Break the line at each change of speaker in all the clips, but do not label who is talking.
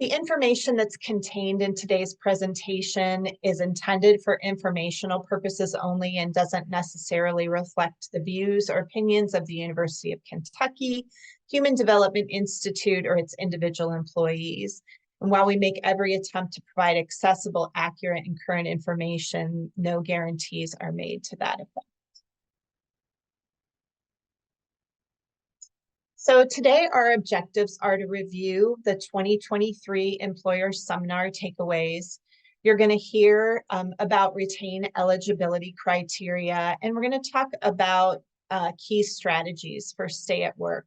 The information that's contained in today's presentation is intended for informational purposes only and doesn't necessarily reflect the views or opinions of the University of Kentucky, Human Development Institute, or its individual employees. And while we make every attempt to provide accessible, accurate, and current information, no guarantees are made to that effect. So today our objectives are to review the 2023 Employer Seminar takeaways. You're going to hear about retain eligibility criteria, and we're going to talk about key strategies for stay at work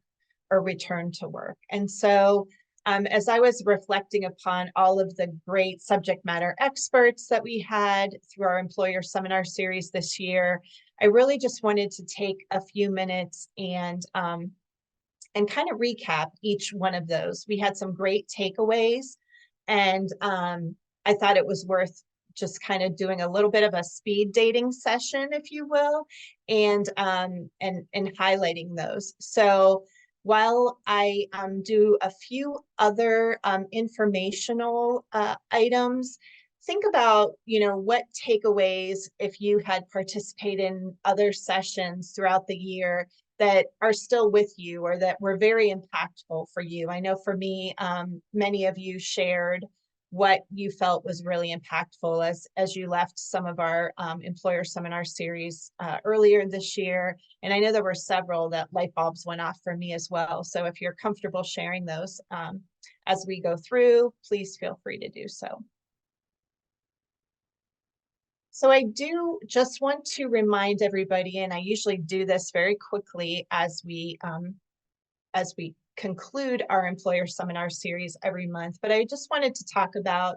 or return to work. And so as I was reflecting upon all of the great subject matter experts that we had through our Employer Seminar series this year, I really just wanted to take a few minutes and kind of recap each one of those. We had some great takeaways, and I thought it was worth just kind of doing a little bit of a speed dating session, if you will, and highlighting those. So while I do a few other informational items, think about, what takeaways, if you had participated in other sessions throughout the year, that are still with you or that were very impactful for you. I know for me, many of you shared what you felt was really impactful as you left some of our Employer Seminar series earlier this year. And I know there were several that light bulbs went off for me as well. So if you're comfortable sharing those as we go through, please feel free to do so. So I do just want to remind everybody, and I usually do this very quickly as we conclude our Employer Seminar series every month, but I just wanted to talk about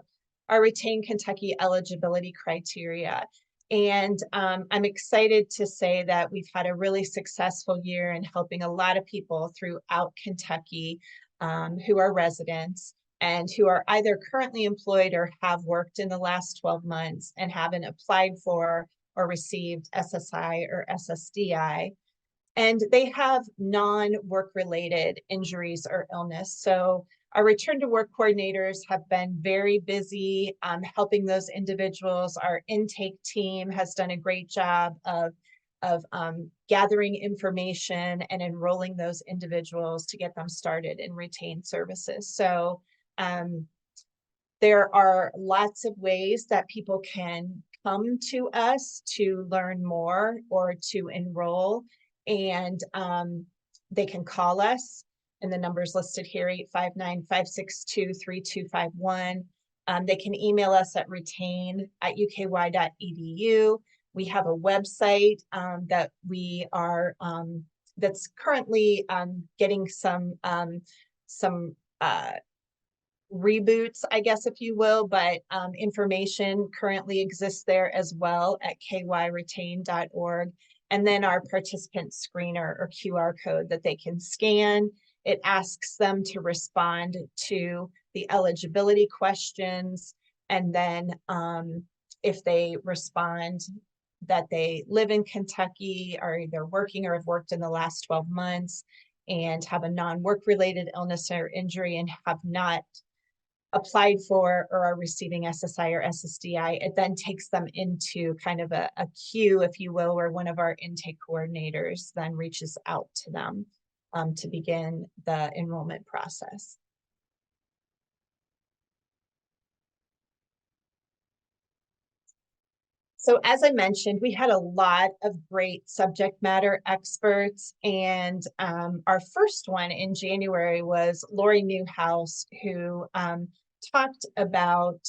our Retain Kentucky eligibility criteria. And I'm excited to say that we've had a really successful year in helping a lot of people throughout Kentucky who are residents and who are either currently employed or have worked in the last 12 months and haven't applied for or received SSI or SSDI. And they have non-work-related injuries or illness. So our return to work coordinators have been very busy helping those individuals. Our intake team has done a great job of gathering information and enrolling those individuals to get them started in retained services. So there are lots of ways that people can come to us to learn more or to enroll, and they can call us, and the number's listed here, 859-562-3251. They can email us at retain@uky.edu. We have a website that we are that's currently getting some reboots, I guess, if you will, but information currently exists there as well at kyretain.org. And then our participant screener or QR code that they can scan. It asks them to respond to the eligibility questions. And then if they respond that they live in Kentucky, are either working or have worked in the last 12 months and have a non-work related illness or injury and have not applied for or are receiving SSI or SSDI, it then takes them into kind of a queue, if you will, where one of our intake coordinators then reaches out to them to begin the enrollment process. So as I mentioned, we had a lot of great subject matter experts, and our first one in January was Lori Newhouse, who talked about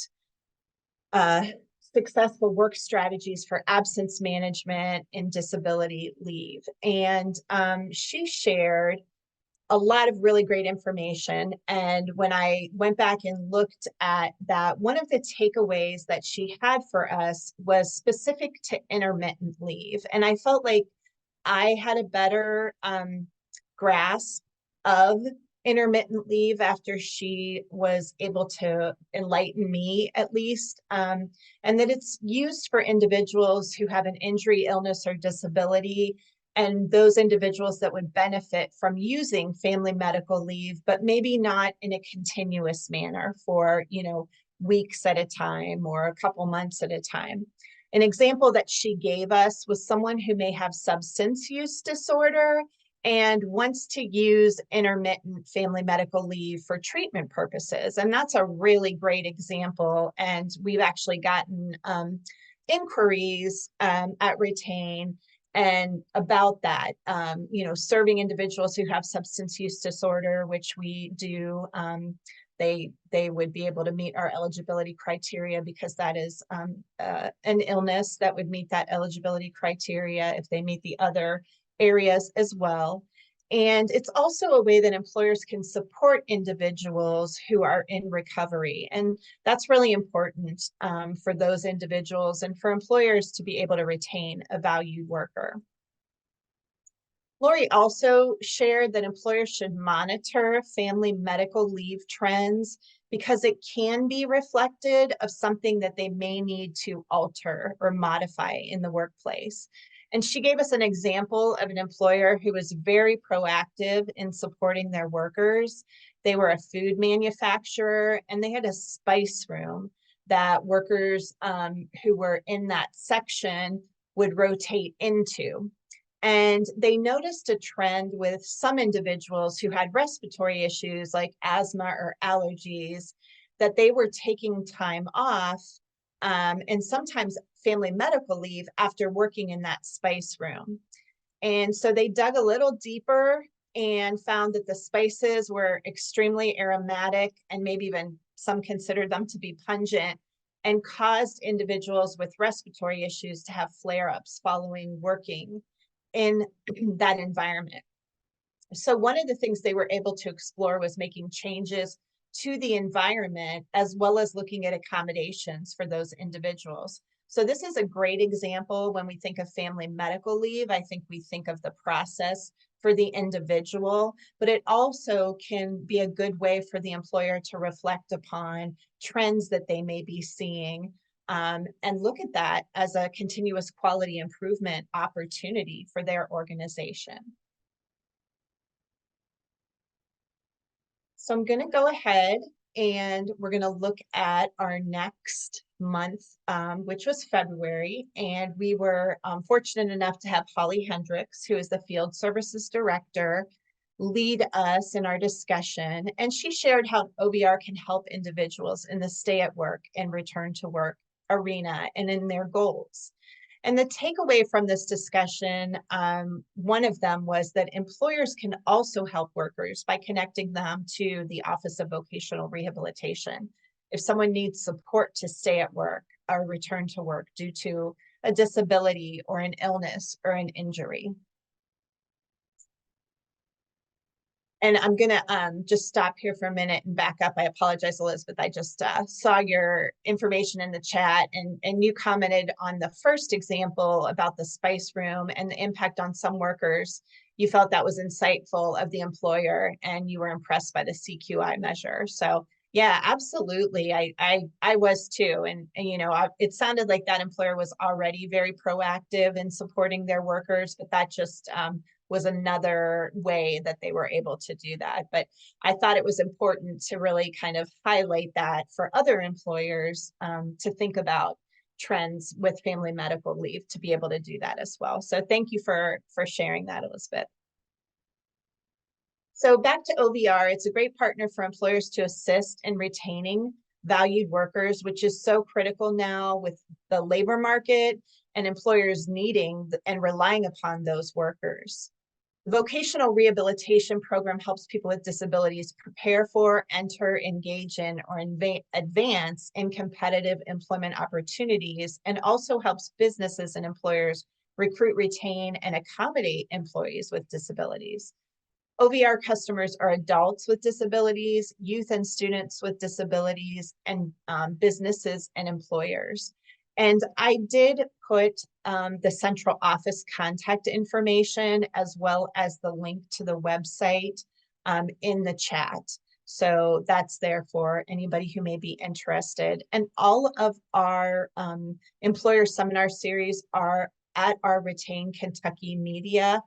successful work strategies for absence management and disability leave. And she shared a lot of really great information. And when I went back and looked at that, one of the takeaways that she had for us was specific to intermittent leave. And I felt like I had a better grasp of intermittent leave after she was able to enlighten me, at least, and that it's used for individuals who have an injury, illness, or disability and those individuals that would benefit from using family medical leave, but maybe not in a continuous manner for, weeks at a time or a couple months at a time. An example that she gave us was someone who may have substance use disorder and wants to use intermittent family medical leave for treatment purposes. And that's a really great example. And we've actually gotten inquiries at Retain and about that, serving individuals who have substance use disorder, which we do. They would be able to meet our eligibility criteria because that is an illness that would meet that eligibility criteria if they meet the other areas as well. And it's also a way that employers can support individuals who are in recovery. And that's really important for those individuals and for employers to be able to retain a valued worker. Lori also shared that employers should monitor family medical leave trends because it can be reflected of something that they may need to alter or modify in the workplace. And she gave us an example of an employer who was very proactive in supporting their workers. They were a food manufacturer and they had a spice room that workers who were in that section would rotate into. And they noticed a trend with some individuals who had respiratory issues like asthma or allergies, that they were taking time off and sometimes family medical leave after working in that spice room. And so they dug a little deeper and found that the spices were extremely aromatic and maybe even some considered them to be pungent and caused individuals with respiratory issues to have flare-ups following working in that environment. So one of the things they were able to explore was making changes to the environment as well as looking at accommodations for those individuals. So this is a great example. When we think of family medical leave, I think we think of the process for the individual, but it also can be a good way for the employer to reflect upon trends that they may be seeing and look at that as a continuous quality improvement opportunity for their organization. So I'm going to go ahead and we're going to look at our next month, which was February. And we were fortunate enough to have Holly Hendricks, who is the Field Services Director, lead us in our discussion. And she shared how OVR can help individuals in the stay at work and return to work arena and in their goals. And the takeaway from this discussion, one of them was that employers can also help workers by connecting them to the Office of Vocational Rehabilitation. If someone needs support to stay at work or return to work due to a disability or an illness or an injury. And I'm going to just stop here for a minute and back up. I apologize, Elizabeth. I just saw your information in the chat and you commented on the first example about the spice room and the impact on some workers. You felt that was insightful of the employer and you were impressed by the CQI measure. So yeah, absolutely. I was too. And it sounded like that employer was already very proactive in supporting their workers, but that just was another way that they were able to do that. But I thought it was important to really kind of highlight that for other employers to think about trends with family medical leave to be able to do that as well. So thank you for sharing that, Elizabeth. So back to OVR, it's a great partner for employers to assist in retaining valued workers, which is so critical now with the labor market and employers needing and relying upon those workers. The vocational rehabilitation program helps people with disabilities prepare for, enter, engage in, or advance in competitive employment opportunities, and also helps businesses and employers recruit, retain, and accommodate employees with disabilities. OVR customers are adults with disabilities, youth and students with disabilities, and businesses and employers. And I did put the central office contact information as well as the link to the website in the chat. So that's there for anybody who may be interested. And all of our employer seminar series are at our Retain Kentucky Media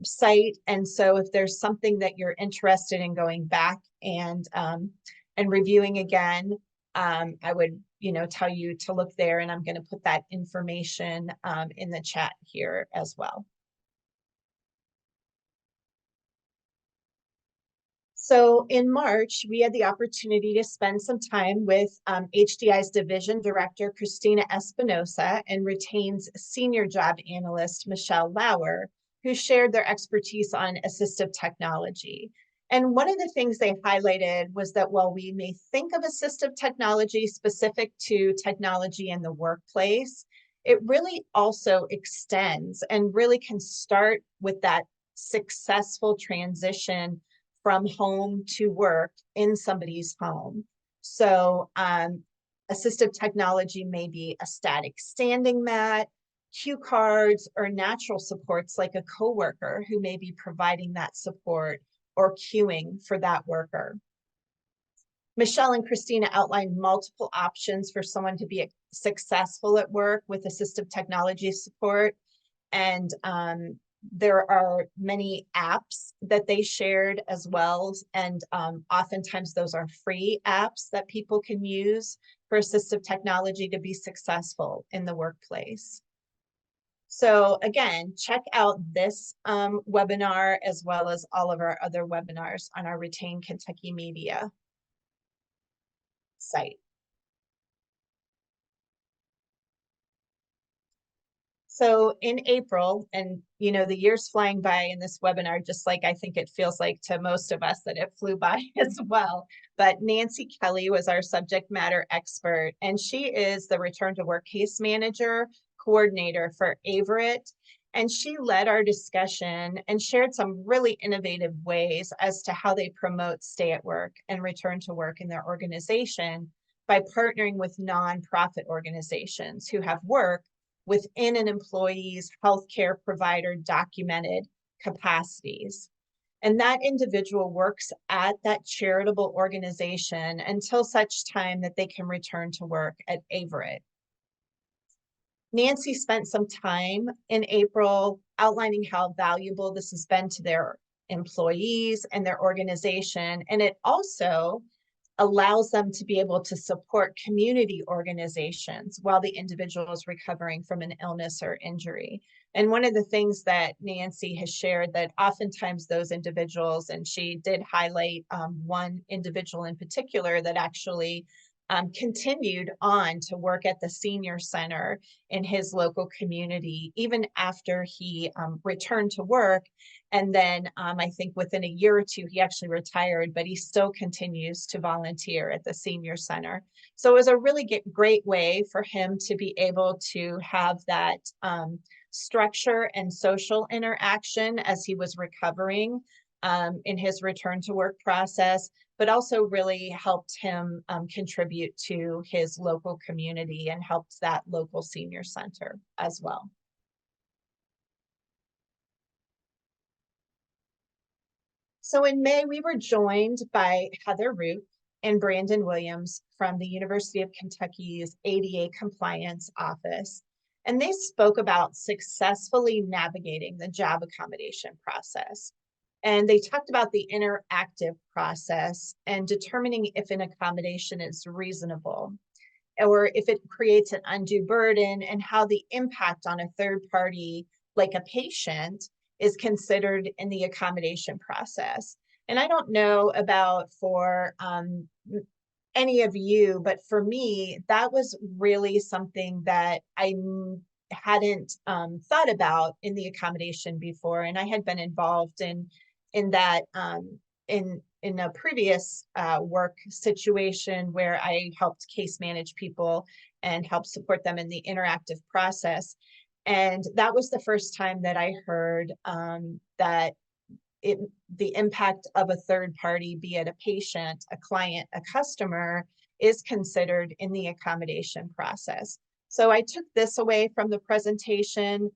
site. And so if there's something that you're interested in going back and reviewing again, I would, tell you to look there, and I'm going to put that information in the chat here as well. So in March, we had the opportunity to spend some time with HDI's Division Director, Christina Espinosa, and Retain's Senior Job Analyst, Michelle Lauer, who shared their expertise on assistive technology. And one of the things they highlighted was that while we may think of assistive technology specific to technology in the workplace, it really also extends and really can start with that successful transition from home to work in somebody's home. So assistive technology may be a static standing mat, cue cards, or natural supports like a coworker who may be providing that support or cueing for that worker. Michelle and Christina outlined multiple options for someone to be successful at work with assistive technology support. And there are many apps that they shared as well. And oftentimes those are free apps that people can use for assistive technology to be successful in the workplace. So again, check out this webinar as well as all of our other webinars on our Retain Kentucky Media site. So in April, and the year's flying by in this webinar, just like I think it feels like to most of us that it flew by as well. But Nancy Kelly was our subject matter expert, and she is the Return to Work Case Manager Coordinator for Averett. And she led our discussion and shared some really innovative ways as to how they promote stay at work and return to work in their organization by partnering with nonprofit organizations who have work within an employee's healthcare provider documented capacities. And that individual works at that charitable organization until such time that they can return to work at Averett. Nancy spent some time in April outlining how valuable this has been to their employees and their organization. And it also allows them to be able to support community organizations while the individual is recovering from an illness or injury. And one of the things that Nancy has shared that oftentimes those individuals, and she did highlight one individual in particular that actually continued on to work at the senior center in his local community, even after he returned to work. And then I think within a year or two, he actually retired, but he still continues to volunteer at the senior center. So it was a really great way for him to be able to have that structure and social interaction as he was recovering in his return to work process, but also really helped him contribute to his local community and helped that local senior center as well. So in May, we were joined by Heather Root and Brandon Williams from the University of Kentucky's ADA Compliance Office. And they spoke about successfully navigating the job accommodation process. And they talked about the interactive process and determining if an accommodation is reasonable or if it creates an undue burden, and how the impact on a third party, like a patient, is considered in the accommodation process. And I don't know about for any of you, but for me, that was really something that I hadn't thought about in the accommodation before. And I had been involved in that in a previous work situation where I helped case manage people and help support them in the interactive process. And that was the first time that I heard that the impact of a third party, be it a patient, a client, a customer, is considered in the accommodation process. So I took this away from the presentation,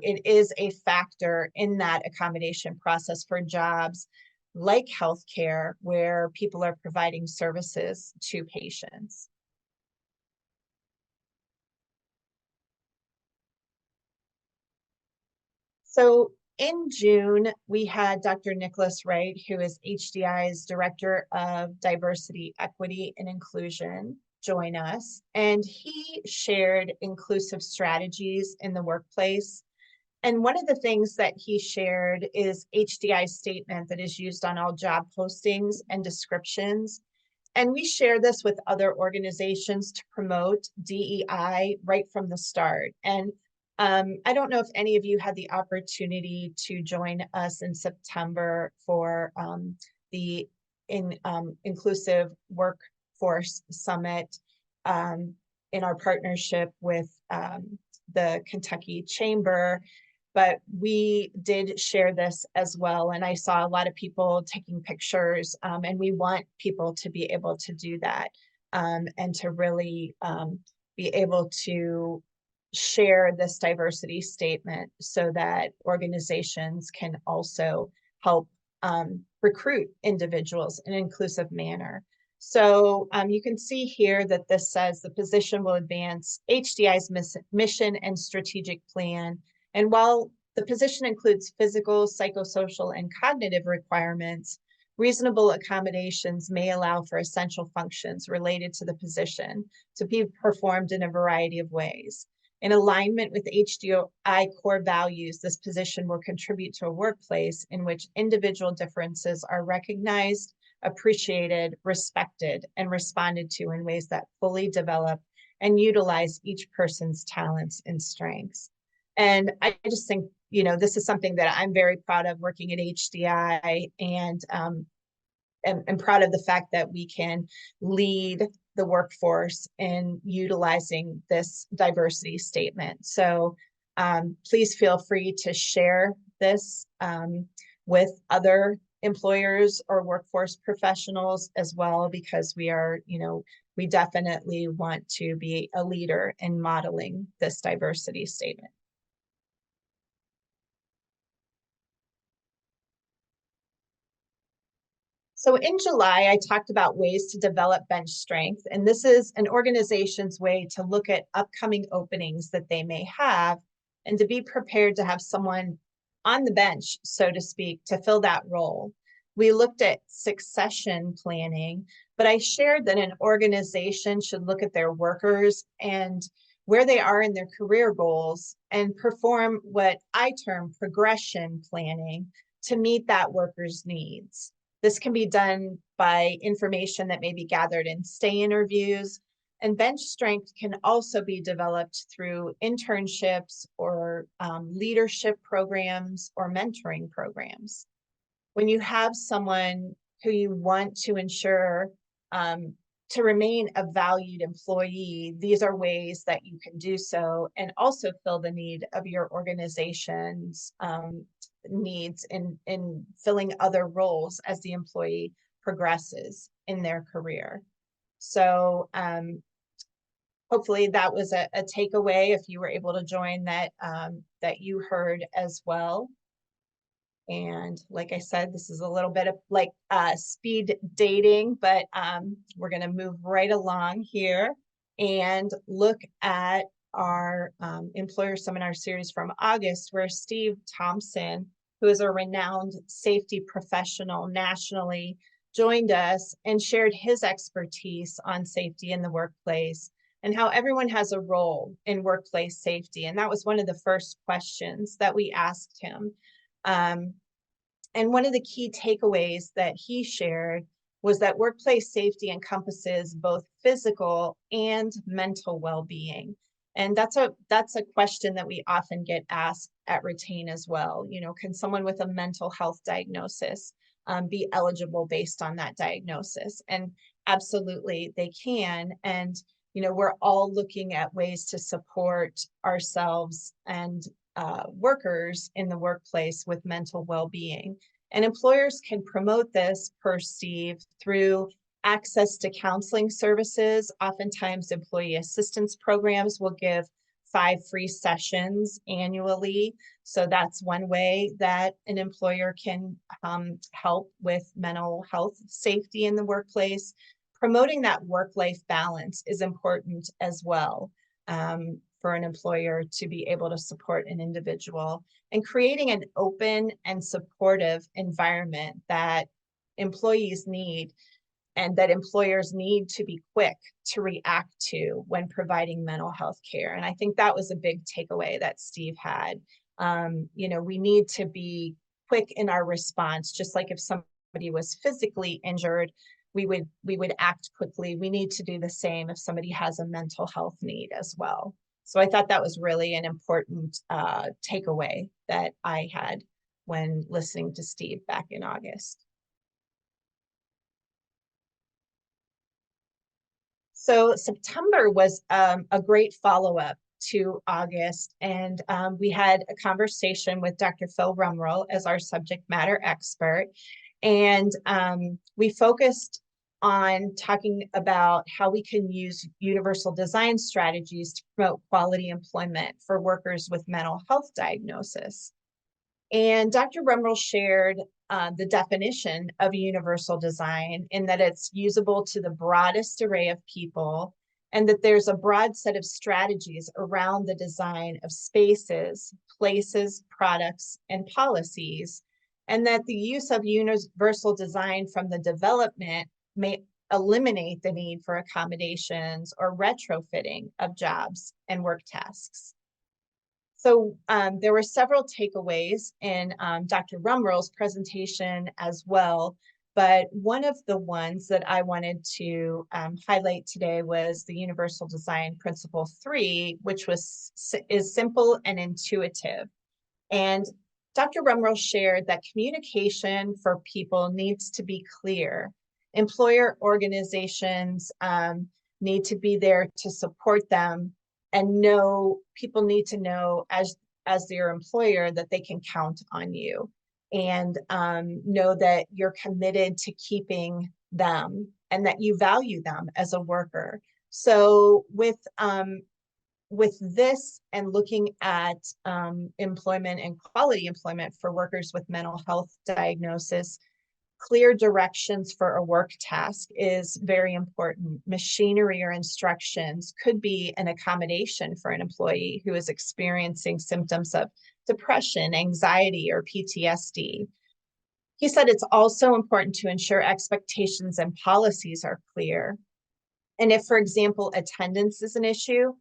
it is a factor in that accommodation process for jobs like healthcare, where people are providing services to patients. So in June, we had Dr. Nicholas Wright, who is HDI's Director of Diversity, Equity, and Inclusion, join us. And he shared inclusive strategies in the workplace. And one of the things that he shared is HDI's statement that is used on all job postings and descriptions. And we share this with other organizations to promote DEI right from the start. And I don't know if any of you had the opportunity to join us in September for the Inclusive Workforce Summit in our partnership with the Kentucky Chamber. But we did share this as well. And I saw a lot of people taking pictures, and we want people to be able to do that and to really be able to share this diversity statement so that organizations can also help recruit individuals in an inclusive manner. So you can see here that this says the position will advance HDI's mission and strategic plan. And while the position includes physical, psychosocial, and cognitive requirements, reasonable accommodations may allow for essential functions related to the position to be performed in a variety of ways. In alignment with HDI core values, this position will contribute to a workplace in which individual differences are recognized, appreciated, respected, and responded to in ways that fully develop and utilize each person's talents and strengths. And I just think, you know, this is something that I'm very proud of working at HDI, and am proud of the fact that we can lead the workforce in utilizing this diversity statement. So please feel free to share this with other employers or workforce professionals as well, because we are, you know, we definitely want to be a leader in modeling this diversity statement. So in July, I talked about ways to develop bench strength, and this is an organization's way to look at upcoming openings that they may have and to be prepared to have someone on the bench, so to speak, to fill that role. We looked at succession planning, but I shared that an organization should look at their workers and where they are in their career goals and perform what I term progression planning to meet that worker's needs. This can be done by information that may be gathered in stay interviews, and bench strength can also be developed through internships or leadership programs or mentoring programs. When you have someone who you want to ensure to remain a valued employee, these are ways that you can do so and also fill the need of your organization's needs in filling other roles as the employee progresses in their career. So hopefully that was a takeaway if you were able to join that that you heard as well. And like I said, this is a little bit of like speed dating, but we're going to move right along here and look at our employer seminar series from August, where Steve Thompson, who is a renowned safety professional nationally, joined us and shared his expertise on safety in the workplace and how everyone has a role in workplace safety. And that was one of the first questions that we asked him. And one of the key takeaways that he shared was that workplace safety encompasses both physical and mental well-being. And that's a question that we often get asked at Retain as well. You know, can someone with a mental health diagnosis be eligible based on that diagnosis? And absolutely they can. And, you know, we're all looking at ways to support ourselves and workers in the workplace with mental well-being. And employers can promote this, per Steve, through access to counseling services. Oftentimes, employee assistance programs will give 5 free sessions annually. So that's one way that an employer can help with mental health safety in the workplace. Promoting that work-life balance is important as well. for an employer to be able to support an individual, and creating an open and supportive environment that employees need and that employers need to be quick to react to when providing mental health care. And I think that was a big takeaway that Steve had. We need to be quick in our response, just like if somebody was physically injured, we would act quickly. We need to do the same if somebody has a mental health need as well. So I thought that was really an important takeaway that I had when listening to Steve back in August. So September was a great follow-up to August, and we had a conversation with Dr. Phil Rumroll as our subject matter expert, and we focused on talking about how we can use universal design strategies to promote quality employment for workers with mental health diagnosis. And Dr. Rumroll shared the definition of universal design in that it's usable to the broadest array of people, and that there's a broad set of strategies around the design of spaces, places, products, and policies, and that the use of universal design from the development may eliminate the need for accommodations or retrofitting of jobs and work tasks. So there were several takeaways in Dr. Rumroll's presentation as well, but one of the ones that I wanted to highlight today was the Universal Design Principle 3, which is simple and intuitive. And Dr. Rumroll shared that communication for people needs to be clear. Employer organizations need to be there to support them, and people need to know as their employer that they can count on you, and know that you're committed to keeping them and that you value them as a worker. So with this and looking at employment and quality employment for workers with mental health diagnosis, clear directions for a work task is very important. Machinery or instructions could be an accommodation for an employee who is experiencing symptoms of depression, anxiety, or PTSD. He said it's also important to ensure expectations and policies are clear. And if, for example, attendance is an issue,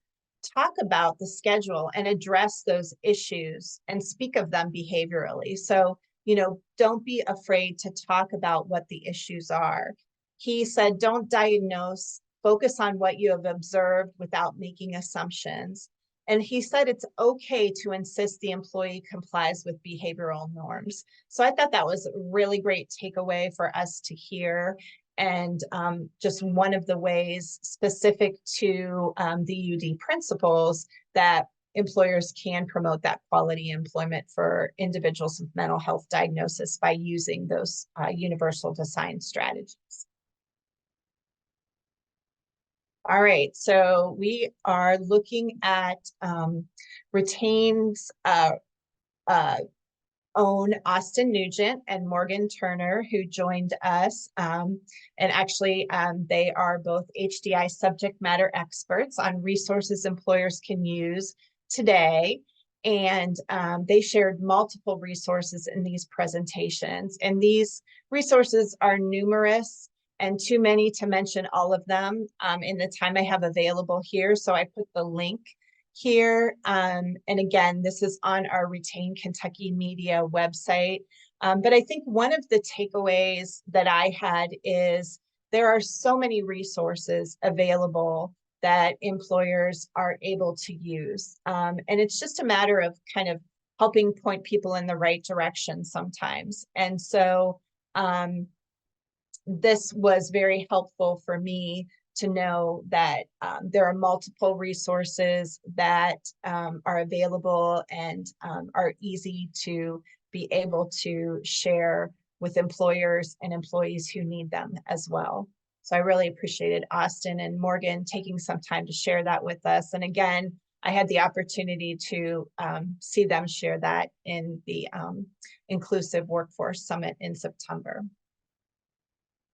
talk about the schedule and address those issues and speak of them behaviorally. So, don't be afraid to talk about what the issues are. He said, don't diagnose, focus on what you have observed without making assumptions. And he said it's okay to insist the employee complies with behavioral norms. So I thought that was a really great takeaway for us to hear. And just one of the ways specific to the UD principles that employers can promote that quality employment for individuals with mental health diagnosis by using those universal design strategies. All right, so we are looking at Retain's own Austin Nugent and Morgan Turner, who joined us. And actually, they are both HDI subject matter experts on resources employers can use today. And they shared multiple resources in these presentations. And these resources are numerous and too many to mention all of them in the time I have available here. So I put the link here. And again, this is on our Retain Kentucky Media website. But I think one of the takeaways that I had is there are so many resources available that employers are able to use. And it's just a matter of kind of helping point people in the right direction sometimes. And so this was very helpful for me to know that there are multiple resources that are available and are easy to be able to share with employers and employees who need them as well. So I really appreciated Austin and Morgan taking some time to share that with us. And again, I had the opportunity to see them share that in the Inclusive Workforce Summit in September.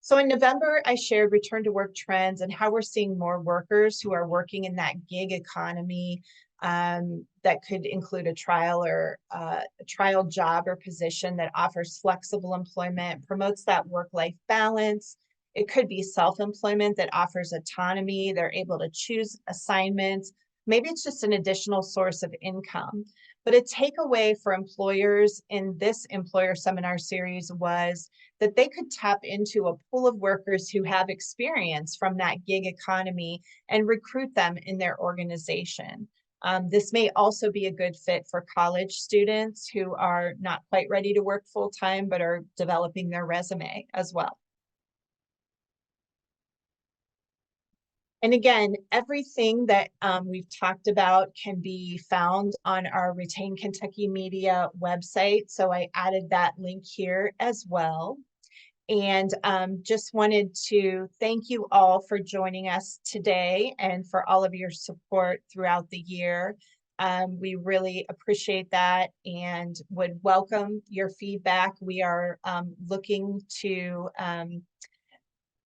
So in November, I shared return to work trends and how we're seeing more workers who are working in that gig economy that could include a trial or a trial job or position that offers flexible employment, promotes that work-life balance. It could be self-employment that offers autonomy. They're able to choose assignments. Maybe it's just an additional source of income. But a takeaway for employers in this employer seminar series was that they could tap into a pool of workers who have experience from that gig economy and recruit them in their organization. This may also be a good fit for college students who are not quite ready to work full-time, but are developing their resume as well. And again, everything that we've talked about can be found on our Retain Kentucky Media website. So I added that link here as well. And just wanted to thank you all for joining us today and for all of your support throughout the year. We really appreciate that and would welcome your feedback. We are looking to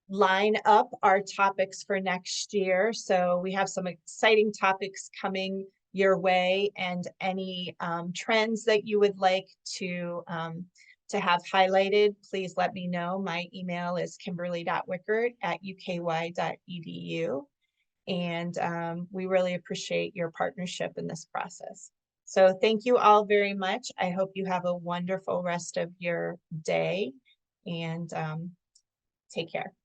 line up our topics for next year. So we have some exciting topics coming your way, and any trends that you would like to have highlighted, please let me know. My email is kimberly.wickert@uky.edu. And we really appreciate your partnership in this process. So thank you all very much. I hope you have a wonderful rest of your day, and take care.